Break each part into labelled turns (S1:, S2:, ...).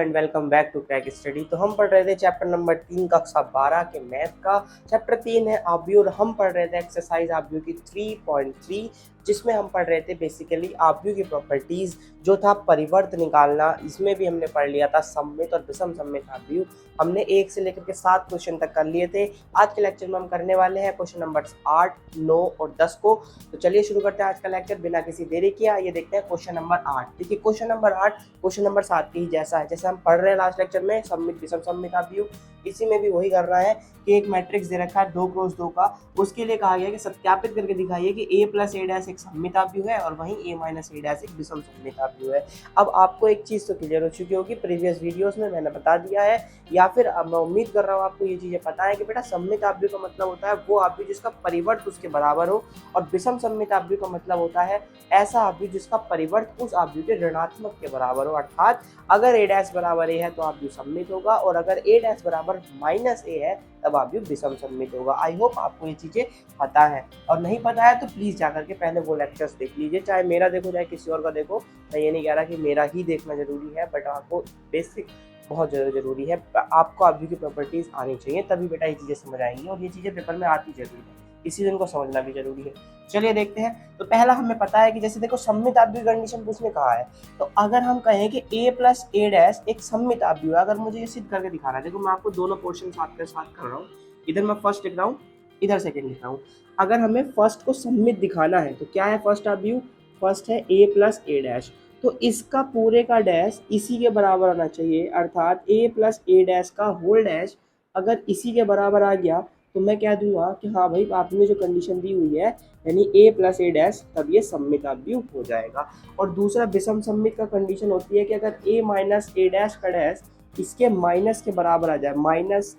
S1: And welcome back to crack study. तो हम पढ़ रहे थे चैप्टर नंबर 3 कक्षा 12 के मैथ का। चैप्टर 3 है आव्यूह और हम पढ़ रहे थे एक्सरसाइज आव्यूह की 3.3, जिसमें हम पढ़ रहे थे बेसिकली आव्यूह की प्रॉपर्टीज, जो था परिवर्त निकालना। इसमें भी हमने पढ़ लिया था सममित और विषम सममित आव्यूह। हमने 1 से लेकर के 7 क्वेश्चन तक कर लिए थे। आज के लेक्चर में हम करने वाले हैं क्वेश्चन नंबर 8, 9 और 10 को। तो चलिए शुरू करते हैं आज का लेक्चर बिना किसी देरी किए। आइए देखते हैं क्वेश्चन नंबर 8। देखिए क्वेश्चन नंबर 8 क्वेश्चन नंबर 7 की जैसा है, जैसे हम पढ़ रहे हैं लास्ट लेक्चर में सममित विषम सममित आव्यूह, इसी में भी वही करना है कि एक मैट्रिक्स दे रखा है 2x2 का। उसके लिए कहा गया कि सत्यापित करके दिखाइए कि a प्लस a डैश एक सममित आव्यूह है और वहीं a माइनस a डैश एक विषम सममित आव्यूह है। अब आपको एक चीज़ तो क्लियर हो चुकी होगी, प्रीवियस वीडियोस में मैंने बता दिया है, या फिर मैं उम्मीद कर रहा हूँ आपको ये चीज़ें पता है कि बेटा सममित आव्यूह का मतलब होता है वो आव्यूह जिसका परिवर्त उसके बराबर हो, और विषम सममित आव्यूह का मतलब होता है ऐसा आव्यूह जिसका परिवर्त उस आव्यूह के ऋणात्मक के बराबर हो। अर्थात अगर a डैश बराबर a है तो आव्यूह सममित होगा, और अगर a डैश बराबर माइनस a है तब आव्यूह विषम सममित होगा। आई होप आपको ये चीज़ें पता है, और नहीं पता है तो प्लीज़ जाकर के पहले वो लेक्चर्स देख लीजिए, चाहे मेरा देखो चाहे किसी और का देखो। मैं ये नहीं कह रहा कि मेरा ही देखना जरूरी है, बट आपको बेसिक बहुत ज़्यादा जरूरी है। आपको आव्यूह की प्रॉपर्टीज़ आनी चाहिए, तभी बेटा ये चीज़ें समझ आएंगी, और ये चीज़ें पेपर में आती जरूरी है, इसी दिन को समझना भी जरूरी है। चलिए देखते हैं। तो पहला हमें पता है कि जैसे देखो सममित आव्यूह कंडीशन पूछने कहा है, तो अगर हम कहें कि a प्लस a डैश एक सममित आव्यूह है, अगर मुझे ये सिद्ध करके दिखाना है, देखो मैं आपको दोनों पोर्शन साथ के साथ कर रहा हूँ, इधर मैं फर्स्ट लिख रहा हूँ, इधर सेकेंड लिख रहा हूँ। अगर हमें फर्स्ट को सममित दिखाना है तो क्या है फर्स्ट आव्यूह, फर्स्ट है a प्लस a डैश, तो इसका पूरे का डैश इसी के बराबर आना चाहिए, अर्थात a प्लस a डैश का होल डैश अगर इसी के बराबर आ गया तो मैं कह दूंगा कि हाँ भाई आपने जो कंडीशन दी हुई है यानी a प्लस a डैश, तब ये सममित आव्यूह हो जाएगा। और दूसरा विषम सममित का कंडीशन होती है कि अगर a माइनस a डैश का डैश इसके माइनस के बराबर आ जाए, माइनस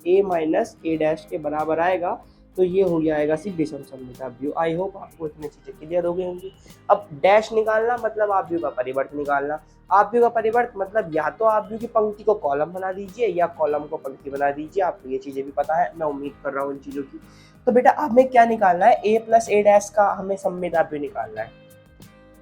S1: a डैश के बराबर आएगा, तो ये हो जाएगा सिर्फ विषम सममित आव्यूह। आई होप आपको इतनी चीज़ें क्लियर हो गई होंगी। अब डैश निकालना मतलब आव्यूह का परिवर्त निकालना। आव्यूह का परिवर्त मतलब या तो आव्यूह की पंक्ति को कॉलम बना दीजिए या कॉलम को पंक्ति बना दीजिए। आपको ये चीज़ें भी पता है, मैं उम्मीद कर रहा हूँ इन चीज़ों की। तो बेटा हमें क्या निकालना है, a प्लस a डैश का हमें सममित आव्यूह निकालना है।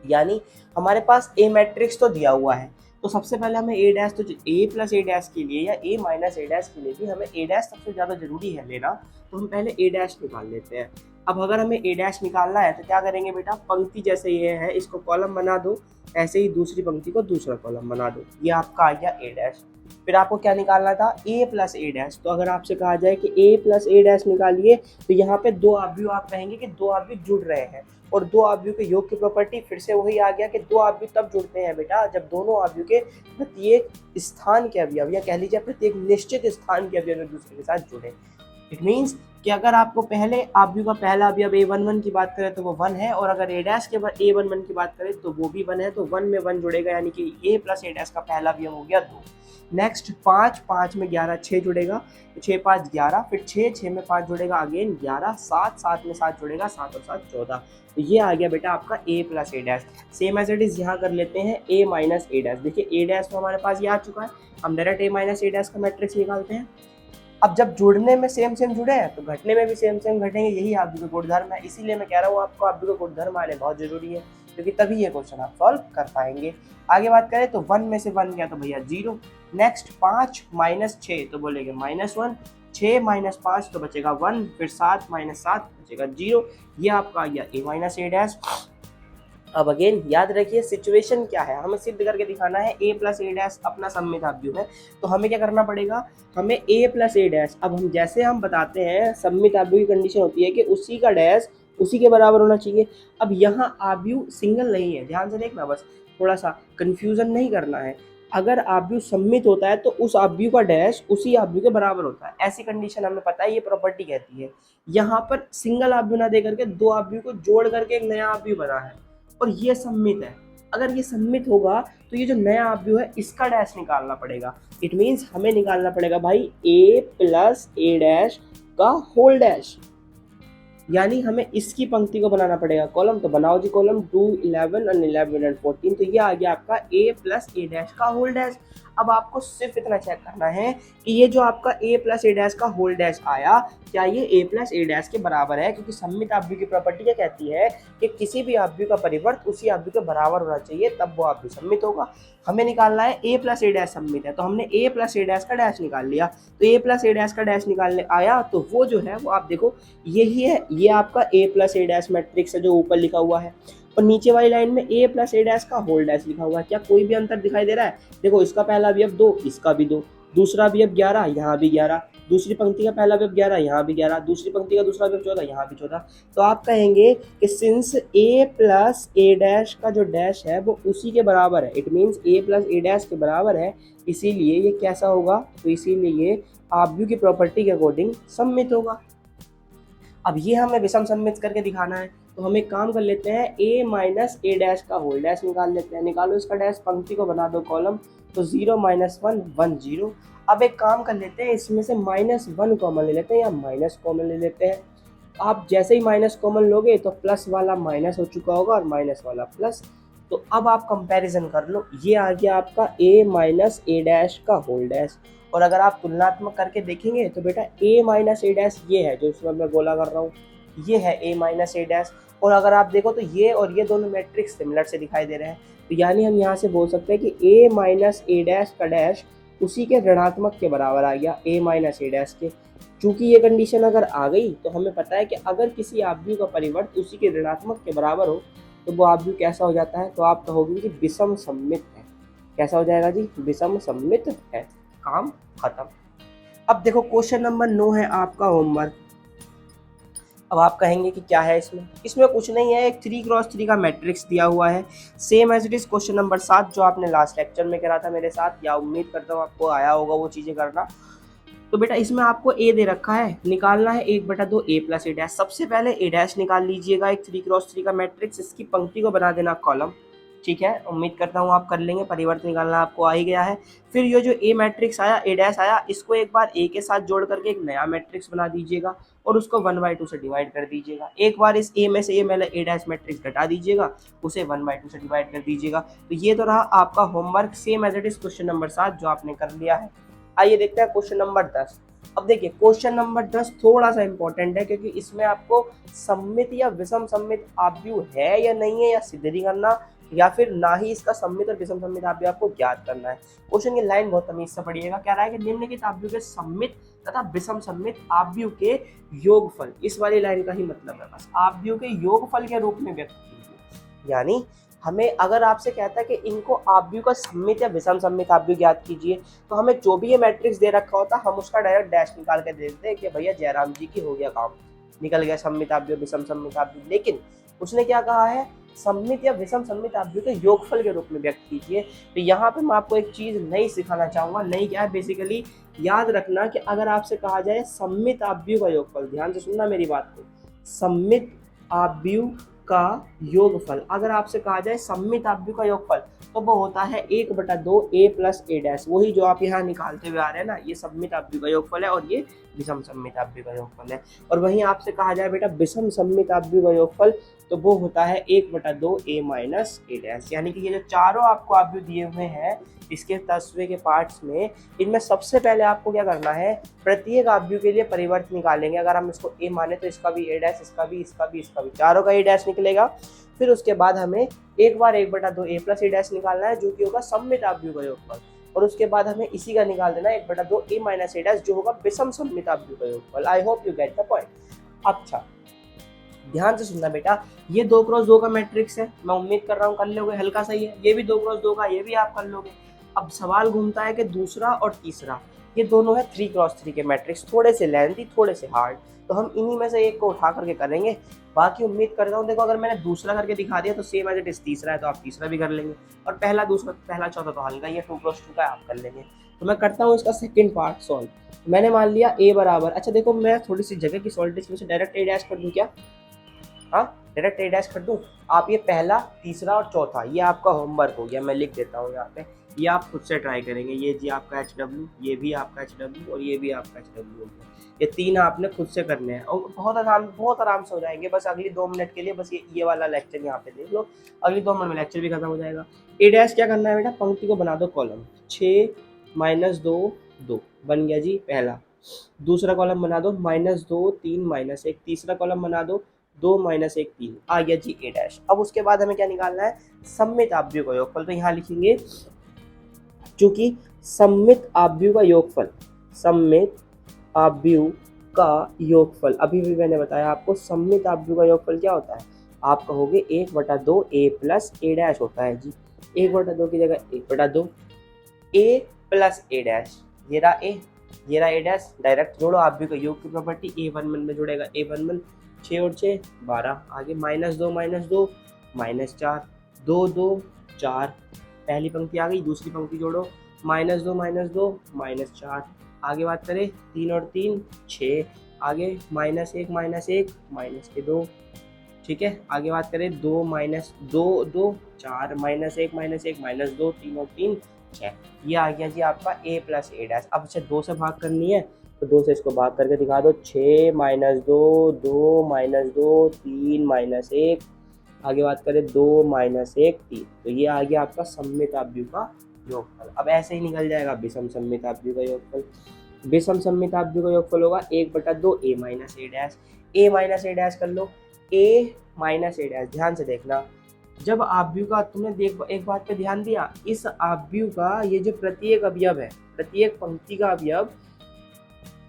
S1: यानी हमारे पास a मैट्रिक्स तो दिया हुआ है, तो सबसे पहले हमें a डैश, तो a प्लस a डैश के लिए या a माइनस a डैश के लिए भी हमें a डैश सबसे ज़्यादा जरूरी है लेना, तो हम पहले a डैश निकाल लेते हैं। अब अगर हमें a डैश निकालना है तो क्या करेंगे बेटा, पंक्ति जैसे ये है इसको कॉलम बना दो, ऐसे ही दूसरी पंक्ति को दूसरा कॉलम बना दो, ये आपका आ गया a डैश। फिर आपको क्या निकालना था, a प्लस a डैश। तो अगर आपसे कहा जाए कि a प्लस a डैश निकालिए, तो यहाँ पे दो आव्यूह आप कहेंगे कि दो आव्यूह जुड़ रहे हैं, और दो आव्यूह के योग की प्रॉपर्टी फिर से वही आ गया कि दो आव्यूह तब जुड़ते हैं बेटा जब दोनों आव्यूह के प्रत्येक स्थान के अवयव, या कह लीजिए प्रत्येक निश्चित स्थान के अवयव एक दूसरे के साथ जुड़े। इट मीन्स कि अगर आपको पहले आव्यूह का पहला अवयव a11 की बात करें तो वो 1 है, और अगर a डैश के बाद a11 की बात करें तो वो भी 1 है, तो 1 में 1 जुड़ेगा, यानी कि a प्लस a डैश का पहला अवयव हो गया 2। नेक्स्ट 5 में 11 6 जुड़ेगा, तो 6 5 11, फिर 6 में 5 जुड़ेगा अगेन 11, 7 में 7 जुड़ेगा 7 और 7 14। तो ये आ गया बेटा आपका a plus a dash. Same as it is यहाँ कर लेते हैं a माइनस a डैश। देखिए a डैश तो हमारे पास ये आ चुका है, हम direct a minus a dash का मैट्रिक्स निकालते हैं। अब जब जुड़ने में सेम जुड़े हैं तो घटने में भी सेम घटेंगे, यही आव्यूह का गुणधर्म है। इसीलिए मैं कह रहा हूँ आपको आव्यूह का गुणधर्म आने बहुत जरूरी है, क्योंकि तभी ये क्वेश्चन आप सॉल्व कर पाएंगे। आगे बात करें तो 1 में से 1 गया तो भैया 0। नेक्स्ट 5 माइनस 6 तो बोलेंगे -1, 6 माइनस 5 तो बचेगा 1, फिर 7 माइनस 7 बचेगा 0। ये आपका आ गया a माइनस a डैश। अब अगेन याद रखिए सिचुएशन क्या है, हमें सिद्ध करके दिखाना है a प्लस a डैश अपना सममित आव्यूह है, तो हमें क्या करना पड़ेगा, हमें a प्लस a डैश, अब हम जैसे हम बताते हैं सममित आव्यूह की कंडीशन होती है कि उसी का डैश उसी के बराबर होना चाहिए। अब यहाँ आव्यूह सिंगल नहीं है, ध्यान से देखना, बस थोड़ा सा कंफ्यूजन नहीं करना है। अगर आव्यूह सममित होता है तो उस आव्यूह का डैश उसी आव्यूह के बराबर होता है, ऐसी कंडीशन हमें पता है, ये प्रॉपर्टी कहती है। यहाँ पर सिंगल आव्यूह ना दे करके दो आव्यूह को जोड़ करके एक नया आव्यूह बना है, और ये सममित है। अगर ये सममित होगा तो ये जो नया आव्यूह है इसका डैश निकालना पड़ेगा। इट मीन्स हमें निकालना पड़ेगा भाई a प्लस a डैश का होल डैश, यानी हमें इसकी पंक्ति को बनाना पड़ेगा कॉलम। तो बनाओ जी कॉलम 2 11 और 11 और 14, तो ये आ गया आपका a प्लस a डैश का होल डैश। अब आपको सिर्फ इतना चेक करना है कि ये जो आपका a प्लस ए डैश का होल डैश आया, क्या ये a प्लस ए डैश के बराबर है, क्योंकि सममित आव्यूह की प्रॉपर्टी क्या कहती है कि किसी भी आव्यूह का परिवर्त उसी आव्यूह के बराबर होना चाहिए, तब वो आव्यूह सममित होगा। हमें निकालना है a प्लस ए डैश सममित है, तो हमने a प्लस ए डैश का डैश निकाल लिया। तो a प्लस ए डैश का डैश निकालने आया तो वो जो है वो आप देखो यही है, ये आपका a plus a dash matrix है जो ऊपर लिखा हुआ है, और नीचे वाली लाइन में a प्लस ए डैश का होल डैश लिखा हुआ है। क्या कोई भी अंतर दिखाई दे रहा है? देखो इसका पहला अवयव 2, इसका भी 2, दूसरा अवयव 11, यहाँ भी 11, दूसरी पंक्ति का पहला अवयव 11, यहाँ भी 11, दूसरी पंक्ति का दूसरा अवयव 14, यहाँ भी 14। तो आप कहेंगे कि since a plus a dash का जो डैश है वो उसी के बराबर है, it means a plus a dash के बराबर है, इसीलिए ये कैसा होगा, तो इसीलिए ये आव्यूह की प्रॉपर्टी के अकॉर्डिंग सममित होगा। अब ये हमें विषम सममित करके दिखाना है, तो हम एक काम कर लेते हैं, a माइनस ए डैश का होल डैश निकाल लेते हैं। निकालो इसका डैश, पंक्ति को बना दो कॉलम, तो 0 माइनस 1 1 0। अब एक काम कर लेते हैं, इसमें से -1 कॉमन ले लेते हैं या माइनस कॉमन ले लेते हैं। आप जैसे ही माइनस कॉमन लोगे तो प्लस वाला माइनस हो चुका होगा और माइनस वाला प्लस। तो अब आप कंपैरिजन कर लो, ये आ गया आपका a माइनस ए डैश का होल डैश, और अगर आप तुलनात्मक करके देखेंगे तो बेटा a माइनस ए डैश ये है जो इसमें मैं गोला कर रहा हूँ, ये है a माइनस ए डैश। और अगर आप देखो तो ये और ये दोनों मैट्रिक्स सिमिलर से दिखाई दे रहे हैं, तो यानी हम यहाँ से बोल सकते हैं कि a माइनस ए डैश का डैश उसी के ऋणात्मक के बराबर आ गया a माइनस ए डैश के। चूंकि ये कंडीशन अगर आ गई तो हमें पता है कि अगर किसी आव्यूह का परिवर्त उसी के ऋणात्मक के बराबर हो तो वो आव्यूह कैसा हो जाता है, तो आप कहोगे कि विषम सममित है। कैसा हो जाएगा जी? विषम सममित है। काम खत्म। अब देखो क्वेश्चन नंबर 9 है आपका होमवर्क। अब आप कहेंगे कि क्या है इसमें कुछ नहीं है, एक 3x3 का मैट्रिक्स दिया हुआ है, same as it is question number 7 जो आपने लास्ट लेक्चर में करा था मेरे साथ, या उम्मीद करता हूँ आपको आया होगा वो चीज़ें करना। तो बेटा इसमें आपको a दे रखा है, निकालना है 1/2 a प्लस ए डैश। सबसे पहले a डैश निकाल लीजिएगा, एक 3x3 का मैट्रिक्स, इसकी पंक्ति को बना देना कॉलम, ठीक है। उम्मीद करता हूँ आप कर लेंगे, परिवर्तन निकालना आपको आ ही गया है। फिर ये जो a मैट्रिक्स आया, a डैश आया, इसको एक बार a के साथ जोड़ करके एक नया मैट्रिक्स बना दीजिएगा और उसको 1/2 से डिवाइड कर दीजिएगा। एक बार इस a में से ये मैंने a डैश मैट्रिक्स घटा दीजिएगा, उसे 1/2 से डिवाइड कर दीजिएगा। तो ये तो रहा आपका homework, same as it is question number 7 जो आपने कर लिया है। आइए देखते हैं क्वेश्चन नंबर 10। अब देखिए क्वेश्चन नंबर 10 थोड़ा सा इंपॉर्टेंट है, क्योंकि इसमें आपको सममित या विषम सममित आव्यूह है या नहीं है या सिद्ध नहीं करना, या फिर ना ही इसका सममित और विषम सममित आव्यूह आपको ज्ञात करना है। क्वेश्चन की लाइन बहुत तमीज से पढ़िएगा। कह रहा है कि निम्नलिखित आव्यूह के सममित तथा विषम सममित आव्यूह के योगफल, इस वाली लाइन का ही मतलब है बस, आव्यूह के योगफल के रूप में व्यक्त कीजिए। यानी हमें अगर आपसे कहता है कि इनको आव्यूह का सममित या विषम सममित आव्यूह ज्ञात कीजिए, तो हमें जो भी ये मैट्रिक्स दे रखा होता हम उसका डायरेक्ट डैश निकाल के दे देते हैं कि भैया जयराम जी की हो गया काम, निकल गया सममित आव्यूह विषम सममित आव्यूह। लेकिन उसने क्या कहा है, सममित या विषम सममित आव्यूह के योगफल के रूप में व्यक्त कीजिए। तो यहाँ पे मैं आपको एक चीज नई सिखाना चाहूंगा। नई क्या है, बेसिकली याद रखना कि अगर आपसे कहा जाए सममित आव्यूह का योगफल, ध्यान से सुनना मेरी बात को, सममित आव्यूह का योगफल, अगर आपसे कहा जाए सममित आव्यूह का योगफल, तो वो होता है 1/2 a प्लस ए डैश। वही जो आप यहाँ निकालते हुए आ रहे हैं ना, ये सममित आव्यूह का योगफल है और ये विषम सममित आव्यूह का योगफल है। और वहीं आपसे कहा जाए बेटा विषम सममित आव्यूह का योगफल, तो वो होता है 1/2 a माइनस ए डैश। यानी कि ये जो चारों आपको आव्यूह दिए हुए हैं इसके 10वें के पार्ट्स में, इनमें सबसे पहले आपको क्या करना है, प्रत्येक आव्यूह के लिए परिवर्त निकालेंगे। अगर हम इसको a माने तो इसका भी a डैश, इसका भी, इसका भी, इसका भी, चारों का a डैश निकलेगा। फिर उसके बाद हमें एक बार 1/2 a प्लस ए डैश निकालना है जो कि होगा सममित आव्यूह का योगफल, और उसके बाद हमें इसी का निकाल देना है 1/2 a माइनस ए डैश जो होगा विषम सममित आव्यूह का योगफल। I hope you get the point. अच्छा ध्यान से सुनना बेटा, ये 2x2 का मैट्रिक्स है, मैं उम्मीद कर रहा हूँ कर लोगे, हल्का सही है। ये भी 2x2 का, ये भी आप कर लोगे। अब सवाल घूमता है कि दूसरा और तीसरा, ये दोनों है 3x3 के मैट्रिक्स, थोड़े से लेंथी, थोड़े से हार्ड, तो हम इन्हीं में से एक को उठा करके करेंगे। बाकी उम्मीद करता हूँ, देखो अगर मैंने दूसरा करके दिखा दिया तो सेम एज इट इज तीसरा है तो आप तीसरा भी कर लेंगे, और पहला दूसरा पहला चौथा तो हल्का, ये 2x2 का आप कर लेंगे। तो मैं करता हूँ इसका सेकंड पार्ट सॉल्व। मैंने मान लिया a बराबर, अच्छा देखो मैं थोड़ी सी जगह की सॉल्व इसमें से डायरेक्ट a डैश कर दूँ क्या? हाँ डायरेक्ट a डैश कर दूँ। आप ये पहला, तीसरा और चौथा ये आपका होमवर्क हो गया, मैं लिख देता हूँ यहाँ पे, ये आप खुद से ट्राई करेंगे। ये जी आपका HW, ये भी आपका HW और ये भी आपका HW हो गया। ये तीन आपने खुद से करने हैं और बहुत आराम से हो जाएंगे। बस अगली 2 मिनट के लिए बस ये वाला लेक्चर यहाँ पे देख लो, अगली 2 मिनट में लेक्चर भी खत्म हो जाएगा। a डैश क्या करना है बेटा, पंक्ति को बना दो कॉलम, 6 -2 2 बन गया जी पहला। दूसरा कॉलम बना दो -2 3 -1। तीसरा कॉलम बना दो 2 -1 3 आ गया जी ए डैश। अब उसके बाद हमें क्या निकालना है, सममित आव्यूह का योगफल। तो यहाँ लिखेंगे चूंकि सममित आव्यूह का योगफल, सममित आव्यूह का योगफल, अभी भी मैंने बताया आपको सममित आव्यूह का योगफल क्या होता है, आप कहोगे 1/2 a प्लस ए डैश होता है जी। 1/2 की जगह 1/2 a प्लस ए डैश, ये रहा a, ये रहा ए डैश, डायरेक्ट जोड़ो आव्यूह का योग की प्रॉपर्टी, a11 में जुड़ेगा a11, 6 और 6 12, आगे -2 -2 -4, 2 2 4, पहली पंक्ति आ गई, दूसरी पंक्ति जोड़ो -2 -2 -4, आगे बात करें 3 और 3 6, आगे -1 -2, ठीक है। आगे बात करें 2 -2 2 4 -1 -1 -2 3 और 3 6, ये आ गया जी आपका a प्लस ए डैश। अब इसे 2 से भाग करनी है तो 2 से इसको भाग करके दिखा दो, 6 -2 2 -2 3 -1, आगे बात करें 2 -1 3, तो ये आ गया आपका सममित आव्यूह का योगफल। अब ऐसे ही निकल जाएगा विषम सममित आव्यूह का योगफल। विषम सममित आव्यूह का योगफल होगा 1/2 a minus A dash. a minus A dash कर लो, a माइनस ए डैश। ध्यान से देखना, जब आव्यूह का तुमने एक बात पे ध्यान दिया, इस आव्यूह का ये जो प्रत्येक अवयव है, प्रत्येक पंक्ति का अवयव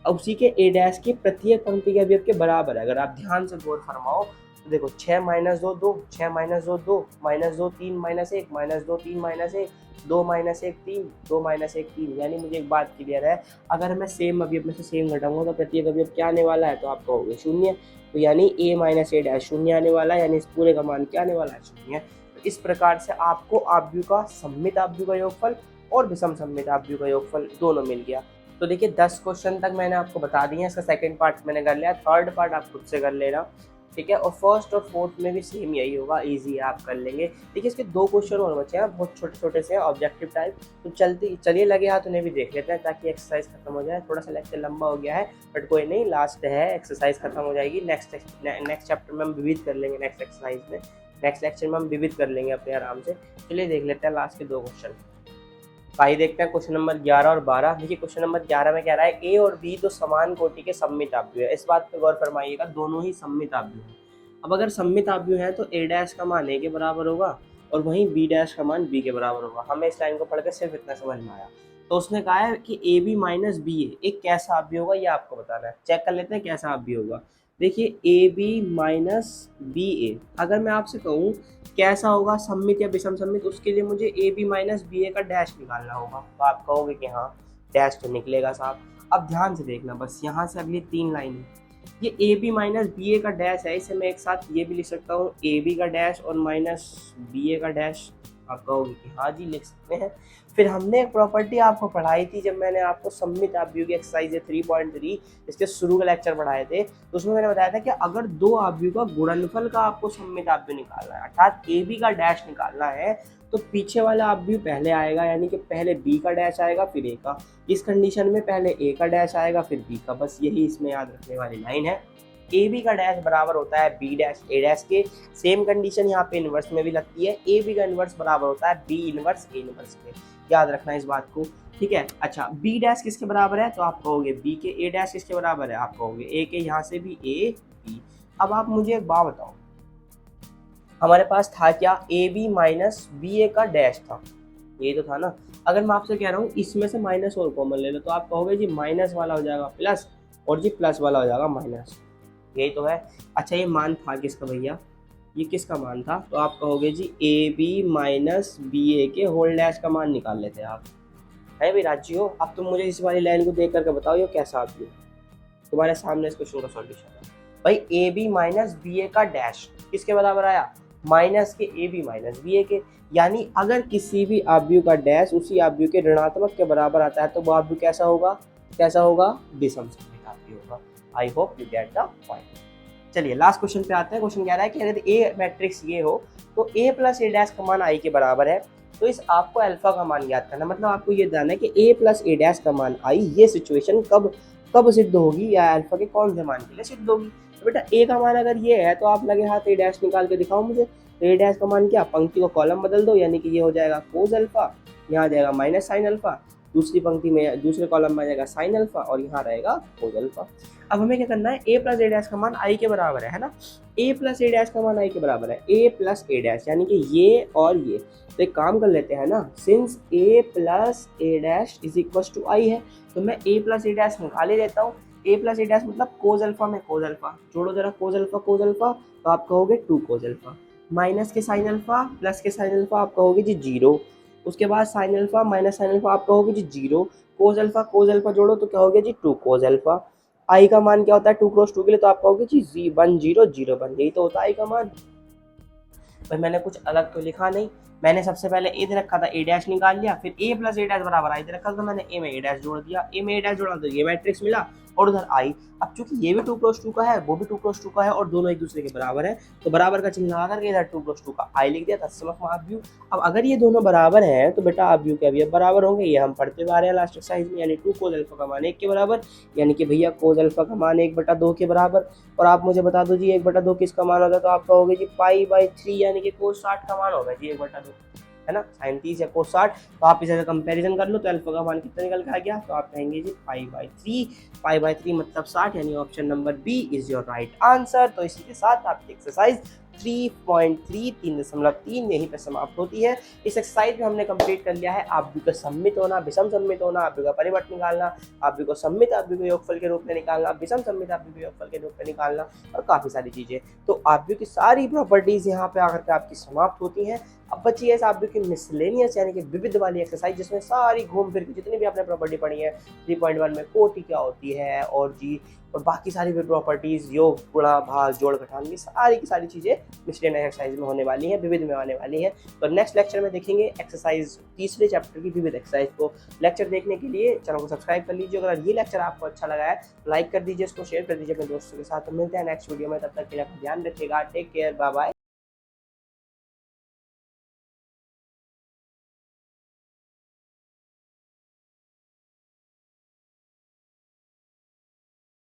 S1: उसी के ए डैश की प्रत्येक पंक्ति के अवयव के बराबर है। अगर आप ध्यान से गौर फरमाओ तो देखो 6 -2 2, 6 -2 2, -2 3 -1, -2 3 -1, 2 -1 3, 2 -1 3, यानी मुझे एक बात क्लियर है, अगर मैं सेम अवयव में से सेम घटाऊंगा तो प्रत्येक अवयव क्या आने वाला है, तो आप कहोगे 0, तो यानी a माइनस ए डैश 0 आने वाला है, यानी इस पूरे का मान क्या आने वाला है, 0। तो इस प्रकार से आपको आव्यूह का सममित आव्यूह का योगफल और विषम सममित आव्यूह का योगफल दोनों मिल गया। तो देखिए 10 क्वेश्चन तक मैंने आपको बता दिए हैं, इसका सेकंड पार्ट मैंने कर लिया, थर्ड पार्ट आप खुद से कर लेना, ठीक है। और फर्स्ट और फोर्थ में भी सेम यही होगा, इजी है, आप कर लेंगे। देखिए इसके 2 क्वेश्चन और बचे हैं, बहुत छोटे छोटे से ऑब्जेक्टिव टाइप, तो चलिए लगे हाथ उन्हें भी देख लेते हैं ताकि एक्सरसाइज खत्म हो जाए। थोड़ा सा लेक्चर लंबा हो गया है बट कोई नहीं, लास्ट है, एक्सरसाइज खत्म हो जाएगी। नेक्स्ट चैप्टर में हम विविध कर लेंगे, नेक्स्ट एक्सरसाइज में, नेक्स्ट लेक्चर में हम विविध कर लेंगे अपने आराम से। चलिए देख लेते हैं लास्ट के 2 क्वेश्चन। आइए देखते हैं क्वेश्चन नंबर 11 और 12। देखिए क्वेश्चन नंबर 11 में कह रहा है ए और बी दो समान कोटि के सममित आव्यूह है। इस बात पे गौर फरमाइएगा, दोनों ही सममित आव्यूह हैं। अब अगर सममित आव्यूह है तो ए डैश का मान ए के बराबर होगा और वहीं बी डैश का मान बी के बराबर होगा। हमें इस लाइन को पढ़कर सिर्फ इतना समझ में आया। तो उसने कहा है कि ए बी माइनस बी ए एक कैसा आव्यूह होगा, ये आपको बताना है। चेक कर लेते हैं कैसा आव्यूह होगा। देखिए ए बी माइनस बी ए, अगर मैं आपसे कहूँ कैसा होगा, सममित या विषम सममित, उसके लिए मुझे ए बी माइनस बी ए का डैश निकालना होगा। तो आप कहोगे कि हाँ डैश तो निकलेगा साहब। अब ध्यान से देखना, बस यहाँ से अगली 3 लाइन, ये ए बी माइनस बी ए का डैश है, इसे मैं एक साथ ये भी लिख सकता हूँ ए बी का डैश और माइनस बी ए का डैश। आप कहोगे कि हाँ जी लिख सकते हैं। फिर हमने एक प्रॉपर्टी आपको पढ़ाई थी जब मैंने आपको सममित आव्यूह की एक्सरसाइज 3.3 इसके शुरू के लेक्चर पढ़ाए थे, तो उसमें मैंने बताया था कि अगर 2 आव्यूह का गुणनफल का आपको सममित आव्यूह निकालना है, अर्थात ए बी का डैश निकालना है, तो पीछे वाला आव्यूह पहले आएगा, यानी कि पहले बी का डैश आएगा फिर ए का। इस कंडीशन में पहले ए का डैश आएगा फिर बी का, बस यही इसमें याद रखने वाली लाइन है। ए बी का डैश बराबर होता है बी डैश ए डैश के। सेम कंडीशन यहाँ पे इनवर्स में भी लगती है, ए बी का इनवर्स बराबर होता है बी इनवर्स ए इनवर्स के। याद रखना इस बात को, ठीक है। अच्छा बी डैश किसके बराबर है, तो आप कहोगे बी के। ए डैश किसके बराबर है, आप कहोगे ए के। यहाँ से भी ए बी। अब आप मुझे एक बात बताओ, हमारे पास था क्या, ए बी माइनस बी ए का डैश था, ये तो था ना। अगर मैं आपसे कह रहा हूँ इसमें से माइनस और कॉमन ले लो, तो आप कहोगे जी माइनस वाला हो जाएगा प्लस और जी प्लस वाला हो जाएगा माइनस, यही तो है। अच्छा ये मान था किसका भैया, ये किसका मान था, तो आप कहोगे जी ए बी माइनस बी ए के होल डैश का मान निकाल लेते हैं आप, है भाई राजी हो। अब तुम मुझे इस वाली लाइन को देख करके बताओ ये कैसा आव्यूह है, तुम्हारे सामने इस क्वेश्चन का सॉल्यूशन है। भाई ए बी माइनस बी ए का डैश किसके बराबर आया, माइनस के ए बी माइनस बी ए के, यानी अगर किसी भी आव्यूह का डैश उसी आव्यूह के ऋणात्मक के बराबर आता है तो वो आव्यूह कैसा होगा, कैसा होगा, विषम सममित आव्यूह होगा। I hope you get the point. चलिए लास्ट क्वेश्चन पे आते हैं। क्वेश्चन कह रहा है कि अगर ए मैट्रिक्स ये हो तो ए प्लस ए डैश का मान आई के बराबर है, तो इस आपको अल्फा का मान ज्ञात करना। मतलब आपको ये जानना है कि ए प्लस ए डैश का मान आई, ये सिचुएशन कब सिद्ध होगी या अल्फा के कौन से मान के लिए सिद्ध होगी। तो बेटा ए का मान अगर ये है तो आप लगे हाथ ए डैश निकाल के दिखाओ मुझे। तो ए डैश का मान क्या, पंक्ति को कॉलम बदल दो, यानी कि ये हो जाएगा कोस अल्फा, यहाँ आ जाएगा माइनस साइन अल्फा, दूसरी पंक्ति में दूसरे कॉलम में आ जाएगा साइन अल्फा और यहाँ रहेगा कोज अल्फा। अब हमें क्या करना है, a प्लस ए डैश का मान i के बराबर है ना, a प्लस ए डैश का मान i के बराबर है, a प्लस ए डैश यानी कि ये और ये। तो एक काम कर लेते हैं ना, since a plus a dash is equal to i है तो मैं a प्लस ए डैश निकाल ही लेता हूँ। a प्लस ए डैश मतलब कोज अल्फा में कोज अल्फा, जोड़ो जरा कोज अल्फा तो आप कहोगे 2 कोज अल्फा, माइनस के साइन अल्फा प्लस के साइन अल्फा आप कहोगे जी 0, उसके बाद sine alpha minus sine alpha आप कहोगे जी 0, कोज अल्फा जोड़ो तो कहोगे जी 2 कोज अल्फा। आई का मान क्या होता है 2 क्रॉस 2 के लिए, तो आप कहोगे जी 1 0 0 1, यही तो होता है आई का मान। भाई मैंने कुछ अलग तो लिखा नहीं, मैंने सबसे पहले ए दे रखा था, ए डैश निकाल लिया, फिर ए प्लस ए डैश बराबर आई दे रखा था, मैंने ए में ए डैश जोड़ दिया, ए में ए डैश जोड़ा तो ये मैट्रिक्स मिला और उधर आई। अब चूंकि ये भी 2 क्रॉस 2 का है वो भी 2 क्रॉस 2 का है और दोनों एक दूसरे के बराबर है, तो बराबर का चिन्ह लगा करके इधर 2 क्रॉस 2 का आई लिख दिया था, सम ऑफ आब्यू। अब अगर ये दोनों बराबर हैं तो बेटा आब्यू के अवयव बराबर होंगे, ये हम पढ़ते आ रहे हैं लास्ट एक्सरसाइज में, यानी 2 कोस अल्फा का मान 1 के बराबर, यानी कि भैया कोस अल्फा का मान 1/2 के बराबर। और आप मुझे बता दो जी 1/2 किसका मान होता है, तो आप कहोगे जी पाई/3 यानी कि कोस 60 का मान होगा जी 1/2, है ना, साइन 30 या कोस 60। तो आप इसे कंपैरिजन कर लो तो अल्फा का मान कितना निकल के आ गया, तो आप कहेंगे जी पाई/3 मतलब 60, यानी option number B is your right answer. तो इसी के साथ आपकी एक्सरसाइज 3.3 यहीं पे समाप्त होती है। इस एक्सरसाइज में हमने कंप्लीट कर लिया है आव्यूह का सममित होना, विषम सममित होना, आव्यूह का परिवर्त निकालना, आव्यूह को सममित आव्यूह के योगफल के रूप में निकालना, विषम सममित आव्यूह के योगफल के रूप में निकालना और काफी सारी चीजें। तो आव्यूह की सारी प्रॉपर्टीज यहाँ पे आकर के आपकी समाप्त होती हैं। अब बची है आव्यूह की मिसलेनियस यानी कि विविध वाली एक्सरसाइज, जिसमें सारी घूम फिर के जितनी भी आपने प्रॉपर्टी पढ़ी है 3.1 में कोटि क्या होती है और जी और बाकी सारी भी प्रॉपर्टीज, योग गुणा भाग जोड़ घटान की सारी चीजें मिसलेनियस एक्सरसाइज में होने वाली हैं, विविध में आने वाली हैं। तो नेक्स्ट लेक्चर में देखेंगे एक्सरसाइज तीसरे चैप्टर की विविध एक्सरसाइज को। लेक्चर देखने के लिए चैनल को सब्सक्राइब कर लीजिए, अगर ये लेक्चर आपको अच्छा लगा है लाइक कर दीजिए, इसको शेयर कर दीजिए अपने दोस्तों के साथ। तो मिलते हैं नेक्स्ट वीडियो में, तब तक के लिए ध्यान रखिएगा, टेक केयर, बाय बाय।